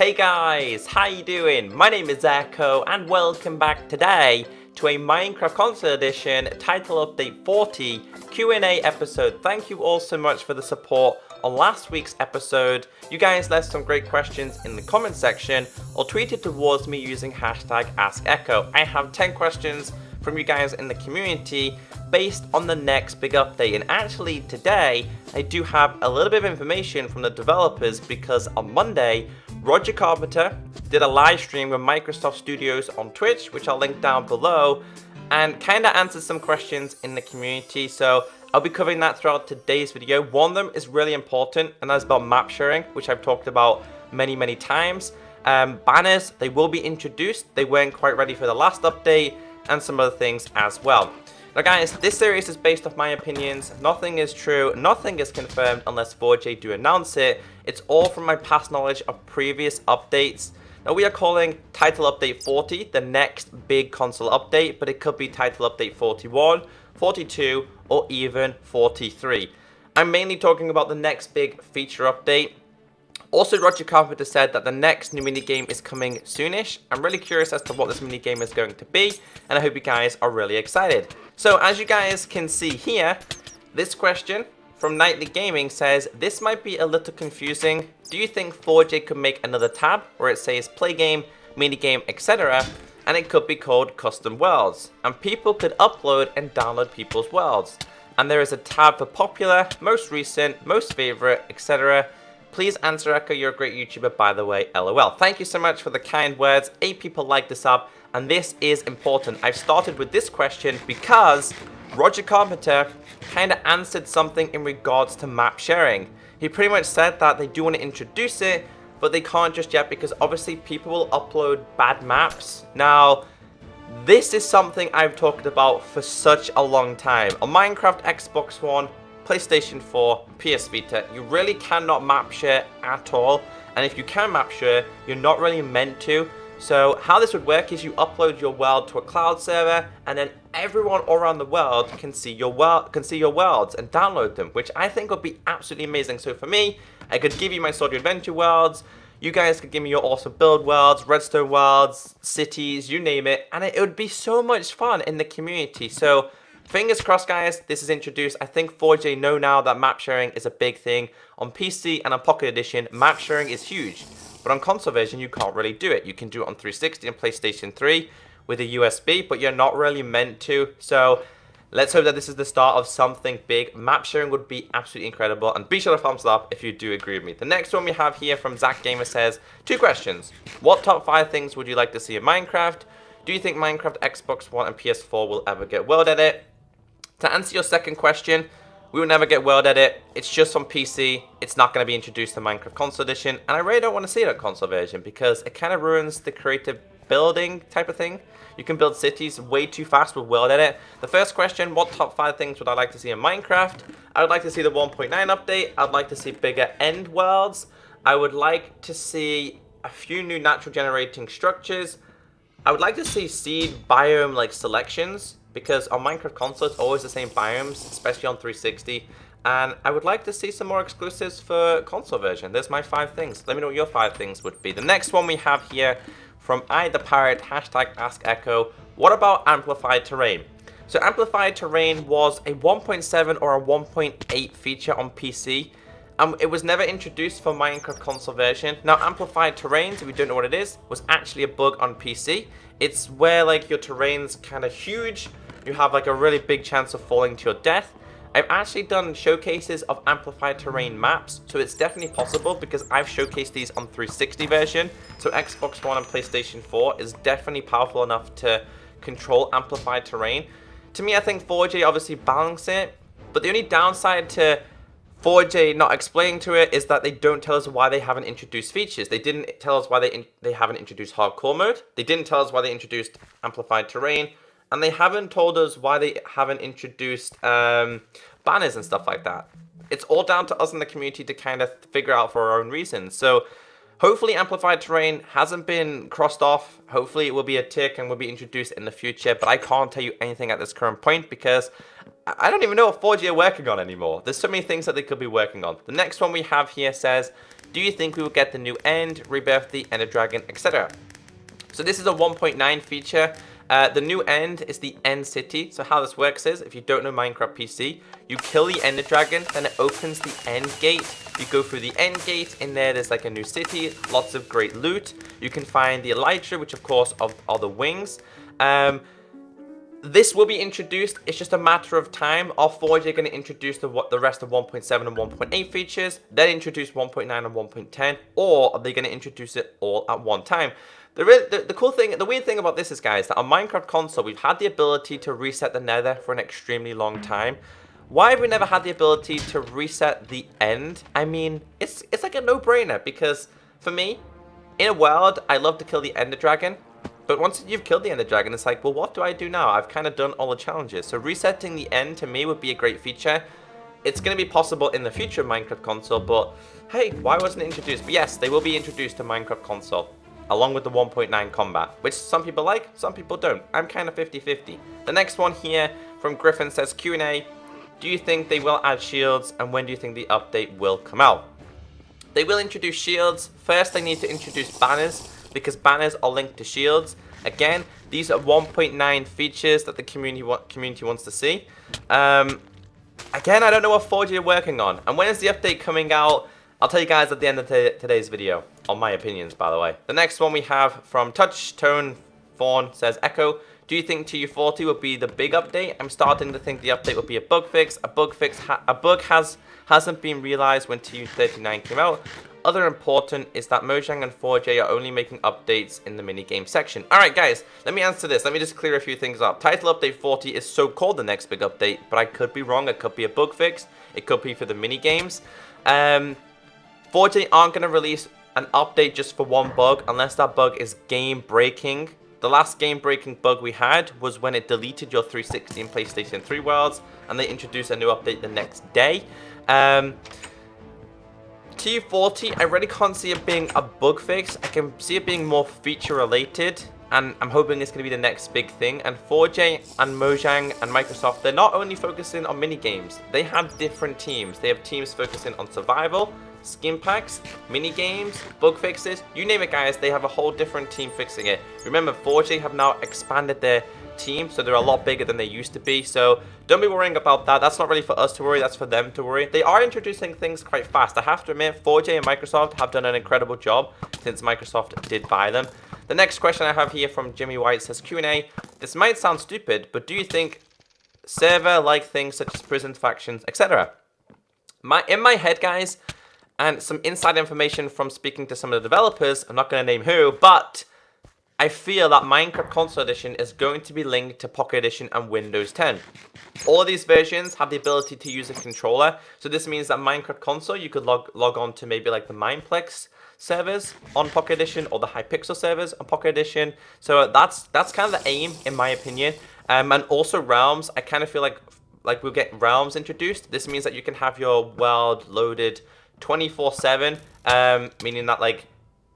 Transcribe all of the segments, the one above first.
Hey guys, how you doing? My name is Ecko and welcome back today to a Minecraft Console Edition Title Update 40 Q&A episode. Thank you all so much for the support on last week's episode. You guys left some great questions in the comment section or tweeted towards me using hashtag #AskEcko. I have 10 questions from you guys in the community based on the next big update, and actually today I do have a little bit of information from the developers because on Monday Roger Carpenter did a live stream with Microsoft Studios on Twitch, which I'll link down below, and kind of answered some questions in the community. So I'll be covering that throughout today's video. One of them is really important, and that's about map sharing, which I've talked about many times. Banners, they will be introduced. They weren't quite ready for the last update, and some other things as well. Now guys, this series is based off my opinions. Nothing is true, nothing is confirmed unless 4J do announce it. It's all from my past knowledge of previous updates. Now we are calling Title Update 40 the next big console update, but it could be Title Update 41, 42, or even 43. I'm mainly talking about the next big feature update. Also, Roger Carpenter said that the next new minigame is coming soonish. I'm really curious as to what this minigame is going to be, and I hope you guys are really excited. So, as you guys can see here, this question from Nightly Gaming says, this might be a little confusing. Do you think 4J could make another tab where it says play game, minigame, etc., and it could be called custom worlds, and people could upload and download people's worlds, and there is a tab for popular, most recent, most favorite, etc. Please answer, Ecko. You're a great YouTuber, by the way, LOL. Thank you so much for the kind words. 8 people like this up, and this is important. I've started with this question because Roger Carpenter kind of answered something in regards to map sharing. He pretty much said that they do want to introduce it, but they can't just yet because obviously people will upload bad maps. Now, this is something I've talked about for such a long time. On Minecraft, Xbox One, PlayStation 4, PS Vita, you really cannot map share at all, and if you can map share, you're not really meant to. So how this would work is you upload your world to a cloud server, and then everyone all around the world can see your worlds and download them, which I think would be absolutely amazing. So for me, I could give you my Stardew Adventure worlds, you guys could give me your awesome build worlds, redstone worlds, cities, you name it, and it would be so much fun in the community. So fingers crossed, guys, this is introduced. I think 4J know now that map sharing is a big thing. On PC and on Pocket Edition, map sharing is huge. But on console version, you can't really do it. You can do it on 360 and PlayStation 3 with a USB, but you're not really meant to. So let's hope that this is the start of something big. Map sharing would be absolutely incredible. And be sure to thumbs up if you do agree with me. The next one we have here from Zach Gamer says, 2 questions. What top 5 things would you like to see in Minecraft? Do you think Minecraft, Xbox One, and PS4 will ever get world edit? To answer your second question, we will never get world edit. It's just on PC. It's not going to be introduced to Minecraft Console Edition, and I really don't want to see it on console version because it kind of ruins the creative building type of thing. You can build cities way too fast with world edit. The first question, what top 5 things would I like to see in Minecraft? I would like to see the 1.9 update. I'd like to see bigger end worlds. I would like to see a few new natural generating structures. I would like to see seed biome like selections, because on Minecraft console it's always the same biomes, especially on 360. And I would like to see some more exclusives for console version. There's my 5 things. Let me know what your 5 things would be. The next one we have here from I the Pirate, hashtag #AskEcko. What about amplified terrain? So amplified terrain was a 1.7 or a 1.8 feature on PC. It was never introduced for Minecraft console version. Now, amplified terrains, if you don't know what it is, was actually a bug on PC. It's where like your terrain's kind of huge. You have like a really big chance of falling to your death. I've actually done showcases of amplified terrain maps, so it's definitely possible because I've showcased these on 360 version. So Xbox One and PlayStation 4 is definitely powerful enough to control amplified terrain. To me, I think 4J obviously balance it, but the only downside to 4J not explaining to it is that they don't tell us why they haven't introduced features. They didn't tell us why they haven't introduced hardcore mode. They didn't tell us why they introduced amplified terrain. And they haven't told us why they haven't introduced banners and stuff like that. It's all down to us in the community to kind of figure out for our own reasons. So hopefully amplified terrain hasn't been crossed off. Hopefully it will be a tick and will be introduced in the future. But I can't tell you anything at this current point because I don't even know what 4G are working on anymore. There's so many things that they could be working on. The next one we have here says, do you think we will get the new End, Rebirth the Ender Dragon, etc.? So this is a 1.9 feature. The new End is the End City. So how this works is, if you don't know Minecraft PC, you kill the Ender Dragon, then it opens the End Gate. You go through the End Gate. In there's like a new city, lots of great loot. You can find the Elytra, which of course are the wings. This will be introduced. It's just a matter of time. Are 4J going to introduce the rest of 1.7 and 1.8 features, then introduce 1.9 and 1.10, or are they going to introduce it all at one time? The cool thing, the weird thing about this is, guys, that on Minecraft console, we've had the ability to reset the Nether for an extremely long time. Why have we never had the ability to reset the End? I mean, it's like a no-brainer, because for me, in a world, I love to kill the Ender Dragon. But once you've killed the Ender Dragon, it's like, well, what do I do now? I've kind of done all the challenges. So resetting the End, to me, would be a great feature. It's going to be possible in the future of Minecraft console, but hey, why wasn't it introduced? But yes, they will be introduced to Minecraft console, along with the 1.9 combat, which some people like, some people don't. I'm kind of 50-50. The next one here from Griffin says, Q&A, do you think they will add shields, and when do you think the update will come out? They will introduce shields. First, they need to introduce banners, because banners are linked to shields. Again, these are 1.9 features that the community wants to see. Again, I don't know what 4G are working on. And when is the update coming out? I'll tell you guys at the end of today's video. On my opinions, by the way. The next one we have from Touchtone Fawn says, Ecko, do you think TU40 will be the big update? I'm starting to think the update will be a bug fix. A bug hasn't been realized when TU39 came out. Other important is that Mojang and 4J are only making updates in the minigame section. Alright guys, let me answer this. Let me just clear a few things up. Title Update 40 is so-called the next big update, but I could be wrong. It could be a bug fix. It could be for the minigames. 4J aren't going to release an update just for one bug unless that bug is game-breaking. The last game-breaking bug we had was when it deleted your 360 and PlayStation 3 worlds, and they introduced a new update the next day. TU40, I really can't see it being a bug fix. I can see it being more feature related, and I'm hoping it's going to be the next big thing. And 4J and Mojang and Microsoft, they're not only focusing on minigames. They have different teams. They have teams focusing on survival, skin packs, minigames, bug fixes, you name it guys, they have a whole different team fixing it. Remember, 4J have now expanded their team, so they're a lot bigger than they used to be, so don't be worrying about that. That's not really for us to worry, that's for them to worry. They are introducing things quite fast. I have to admit, 4J and Microsoft have done an incredible job since Microsoft did buy them. The next question I have here from Jimmy White says, Q&A, this might sound stupid, but do you think server-like things such as prison factions, etc.? In my head, guys, and some inside information from speaking to some of the developers, I'm not going to name who, but I feel that Minecraft Console Edition is going to be linked to Pocket Edition and Windows 10. All of these versions have the ability to use a controller, so this means that Minecraft Console, you could log on to maybe like the Mineplex servers on Pocket Edition or the Hypixel servers on Pocket Edition. So that's kind of the aim, in my opinion. And also Realms, I kind of feel like we'll get Realms introduced. This means that you can have your world loaded 24/7, meaning that like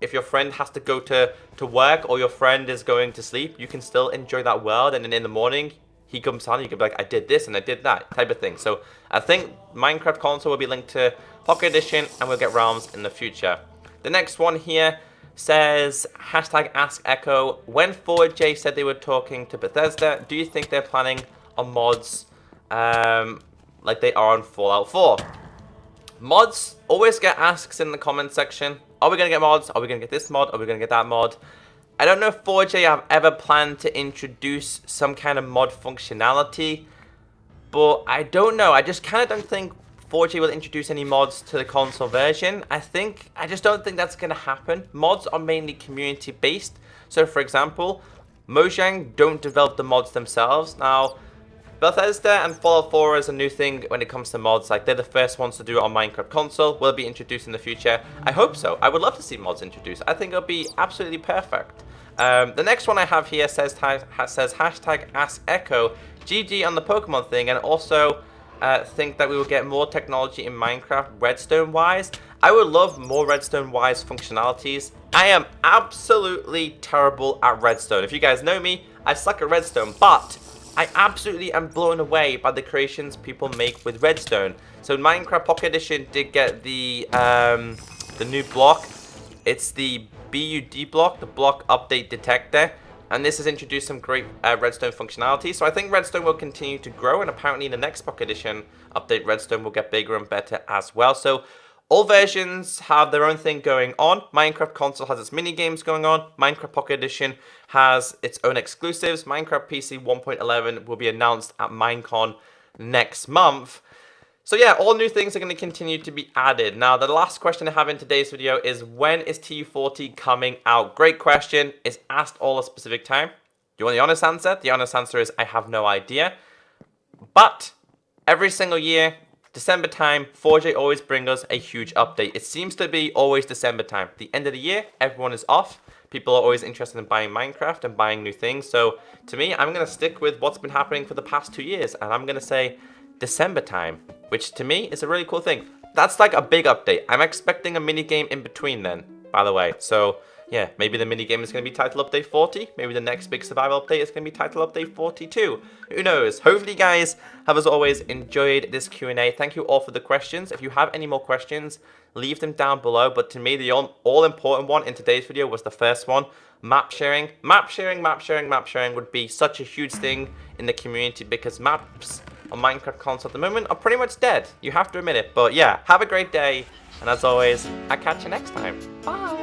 if your friend has to go to work or your friend is going to sleep, you can still enjoy that world, and then in the morning he comes on, you can be like, I did this and I did that type of thing. So I think Minecraft Console will be linked to Pocket Edition and we'll get Realms in the future. The next one here says, hashtag Ask Ecko, when 4J said they were talking to Bethesda, do you think they're planning on mods like they are on Fallout 4? Mods always get asks in the comment section. Are we going to get mods? Are we going to get this mod? Are we going to get that mod? I don't know if 4J have ever planned to introduce some kind of mod functionality, but I don't know. I just kind of don't think 4J will introduce any mods to the console version. I just don't think that's going to happen. Mods are mainly community based. So for example, Mojang don't develop the mods themselves. Now, Bethesda and Fallout 4 is a new thing when it comes to mods. Like, they're the first ones to do it on Minecraft console. Will be introduced in the future. I hope so. I would love to see mods introduced. I think it'll be absolutely perfect. The next one I have here says hashtag Ask Ecko, GG on the Pokemon thing, and also think that we will get more technology in Minecraft redstone wise. I would love more redstone wise functionalities. I am absolutely terrible at redstone. If you guys know me, I suck at redstone, but I absolutely am blown away by the creations people make with redstone. So Minecraft Pocket Edition did get the new block. It's the BUD block, the block update detector. And this has introduced some great redstone functionality. So I think redstone will continue to grow, and apparently in the next Pocket Edition update, redstone will get bigger and better as well. So all versions have their own thing going on. Minecraft Console has its mini games going on. Minecraft Pocket Edition has its own exclusives. Minecraft PC 1.11 will be announced at Minecon next month. So yeah, all new things are going to continue to be added. Now, the last question I have in today's video is, when is TU40 coming out? Great question. It's asked all a specific time. Do you want the honest answer? The honest answer is I have no idea. But every single year, December time, 4J always bring us a huge update. It seems to be always December time. The end of the year, everyone is off. People are always interested in buying Minecraft and buying new things. So to me, I'm going to stick with what's been happening for the past 2 years. And I'm going to say December time, which to me is a really cool thing. That's like a big update. I'm expecting a mini game in between then, by the way. So yeah, maybe the mini game is going to be title update 40. Maybe the next big survival update is going to be title update 42. Who knows? Hopefully you guys have, as always, enjoyed this Q&A. Thank you all for the questions. If you have any more questions, leave them down below. But to me, the all-important one in today's video was the first one, map sharing. Map sharing would be such a huge thing in the community, because maps on Minecraft Console at the moment are pretty much dead. You have to admit it. But yeah, have a great day. And as always, I'll catch you next time. Bye.